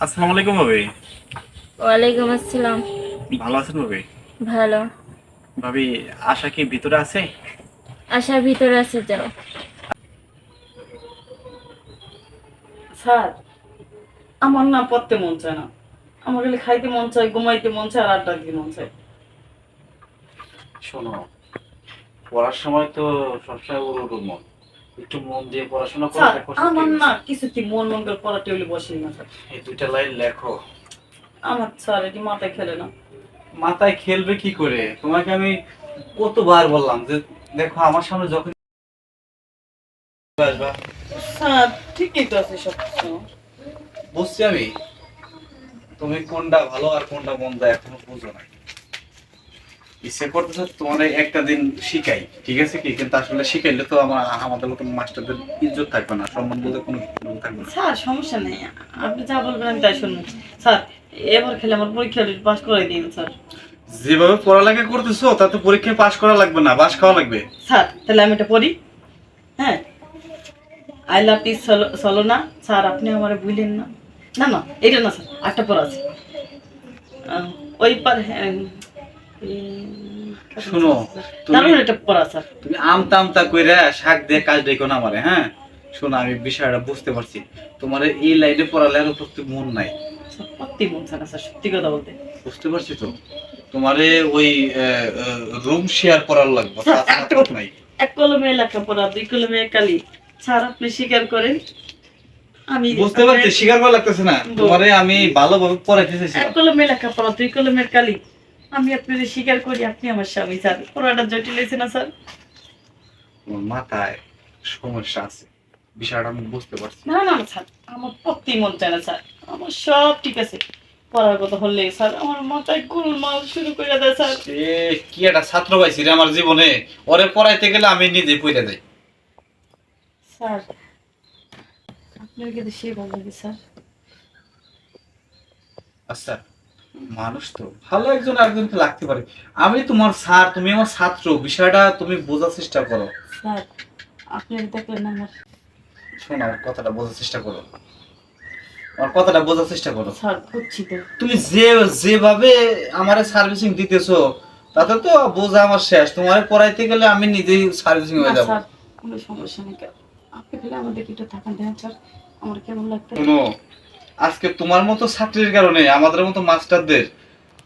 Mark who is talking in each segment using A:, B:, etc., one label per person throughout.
A: আসসালামু আলাইকুম ভাবি।
B: ওয়ালাইকুম আসসালাম।
A: ভালো আছেন ভাবি?
B: ভালো।
A: ভাবি, আশা কি ভিতরে আছে?
B: আশার ভিতরে আছে, যাও।
C: স্যার, আমার না পড়তে মন চায় না। আমার খালি খাইতে মন চায়, ঘুমাইতে মন চায়, আর আড্ডা দিতে মন চায়।
D: শোনো, পড়ার সময় তো সবসময় উড়ো মন, একটু মন দিয়ে পড়াশোনা করো।
C: স্যার,
D: দেখো
C: আমার না কিছুতে মন করে পড়া টেবিলে বসেই না স্যার।
D: এই দুইটা লাইন লেখো।
C: আমার স্যার এটি মাথায় খেলে না।
D: মাথায় খেলবে কি করে? তোমাকে আমি কতবার বললাম যে দেখো আমার সামনে যখন আসবা।
C: স্যার, ঠিকই তো আছে সব কিছু।
D: বুঝছি আমি, তুমি কোনটা ভালো আর কোনটা মন্দ এখনো বুঝো না। ইচ্ছে করতেছে তোমার একটা দিন শিখাই, ঠিক আছে কি? কিন্তু আসলে শিখাইলে তো আমাদের মতো মাস্টারদের ইজ্জত থাকবে না, সম্মান বলতে কোনো কিছু থাকবে না।
C: স্যার, সমস্যা নেই, আপনি যা বলবেন আমি তাই শুনবো। স্যার, এবার খেলে আমার পরীক্ষা পাস করাই দিন স্যার।
D: যেভাবে পড়ালেখা করতেছো তাতে পরীক্ষায় পাশ করা লাগবে না, বাস খাওয়া লাগবে।
C: স্যার, তাহলে আমি এটা পড়ি। হ্যাঁ, আই লাভ ইজ চলো না স্যার, আপনি আমারে ভুলেন না। না না, এটা না স্যার, একটা পড়া আছে। ওই পার
D: শুনো,
C: দারুণ একটা পড়া স্যার।
D: তুমি আমতা আমতা কইরা শাক দিয়ে কাজ দেখো না আমারে, হ্যাঁ? শোনো, আমি বিষয়টা বুঝতে পারছি, তোমার এই লাইনে পড়ালেখার প্রতি মন নাই।
C: স্যার, সত্যি মন চায় না স্যার, সত্যি কথা বলতে।
D: বুঝতে পারছি তো, তোমারে ওই রুম শেয়ার করার লাগবে,
C: স্যার,
D: তাছাড়া
C: একটা
D: পথ
C: কথা,
D: নাই।
C: এক কলমে লেখাপড়া, দুই কলমে কালি। স্যার, আপনি স্বীকার করেন আমি
D: বুঝতে পারছি, স্বীকার করা লাগতেছে না, তোমারে আমি ভালোভাবে পড়াইতে
C: এক
D: চাইছিলাম।
C: কলমে লেখাপড়া, দুই কলমের কালি। আমি আপনাদের স্বীকার করি আপনি আমার স্বামী স্যার। পড়াটা জটিল হয়েছে না স্যার?
D: তোমার মাথায় সমস্যা আছে, বিষয়টা আমি বুঝতে পারছি।
C: না না না স্যার, আমার পড়তেই মন চায় না স্যার। আমার সব ঠিক আছে, পড়ার কথা হলে স্যার আমার মাথায় গোলমাল শুরু করে দেয় স্যার।
D: এ কি একটা ছাত্র পাইছি রে আমার জীবনে, ওরে পড়াইতে গেলে আমি নিজে পড়ে যাই।
C: স্যার, আপনার কিন্তু সে ভালো লাগে স্যার।
D: আচ্ছা, মানুষ তো ভালো একজন আরেকজনকে লাগতে পারে। আমি তোমার স্যার, তুমি আমার ছাত্র, বিষয়টা তুমি বোঝার চেষ্টা করো।
C: স্যার, আপনি দেখলেন আমার।
D: শোনো, আমার কথাটা বোঝার চেষ্টা করো, আমার কথাটা বোঝার চেষ্টা করো।
C: স্যার, বুঝছি তো।
D: তুমি যেভাবে আমারে সার্ভিসিং দিতেছো তাতে তো বোঝা আমার শেষ। তোমারে পড়াইতে গেলে আমি নিজেই সার্ভিসিং
C: না
D: হয়ে যাবো।
C: স্যার, কোনো সমস্যা নেই। আপনি খেলে আমাদের একটু থাকান দেন স্যার, আমার কেমন লাগতো।
D: শোনো, আজকে তোমার মতো ছাত্রীর কারণে আমাদের মতো মাস্টারদের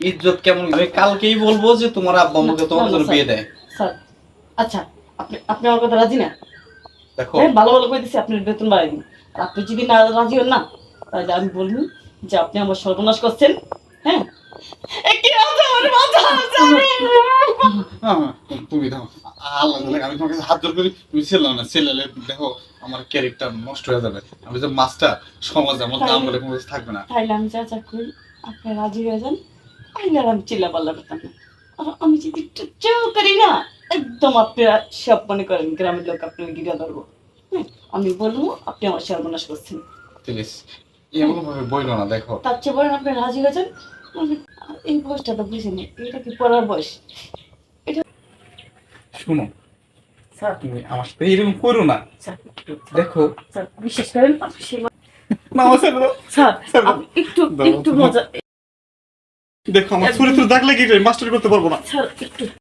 D: ইজ্জত কেমন, আমি কালকেই বলবো যে তোমার আব্বা আম্মুকে তোমার জন্য বিয়ে দেয়।
C: স্যার, আচ্ছা, আপনি আপনি আমার কথা রাজি না?
D: দেখো,
C: হ্যাঁ, ভালো ভালো করে দিচ্ছি, আপনি বেতন বাড়াই দিন। আর আপনি যদি না রাজি হন না, তাহলে আমি বলবো যে আপনি আমার সর্বনাশ করছেন। হ্যাঁ, কি আছে আমার মাথা জানে।
D: তুমি দাও, আল্লাহ জানে, আমি তোমার কাছে হাত জোর করি, তুমি ছেলে না, ছেলে দেখো আমার ক্যারেক্টার নষ্ট হয়ে যাবে। আমি যে মাস্টার, সমাজ আমার নাম বলে কোনো কিছু থাকবে না।
C: তাইলে আমি যা যা করি আপনি রাজি হয়ে যান, তাইলে আর আমি চিল্লা পাল্লা করতাম না। আর আমি যদি একটু চেউ করি না, একদম আপনারা সব মনে করেন গ্রামের লোক আপনার গিরা ধরবো। হ্যাঁ, আমি বলবো আপনি আমার সর্বনাশ করছেন।
D: প্লিজ এমন ভাবে বইলো না, দেখো।
C: তার চেয়ে বলেন আপনি রাজি হয়ে যান। এই বয়সটা তো বুঝিনি, এটা কি পড়ার বয়স?
D: শুনো,
C: স্যার,
D: তুমি আমার সাথে এরকম করো না,
C: স্যার, একটু
D: দেখো।
C: স্যার, বিশ্বাস করেন আপনি
D: না আমার ছেলে দাও।
C: স্যার,
D: স্যার,
C: আপনি একটু
D: দাও,
C: একটু
D: দাও।
C: মজা।
D: দেখো আমার চরিত্র দেখলে কি মাস্টার করতে পারবো না।
C: স্যার, একটু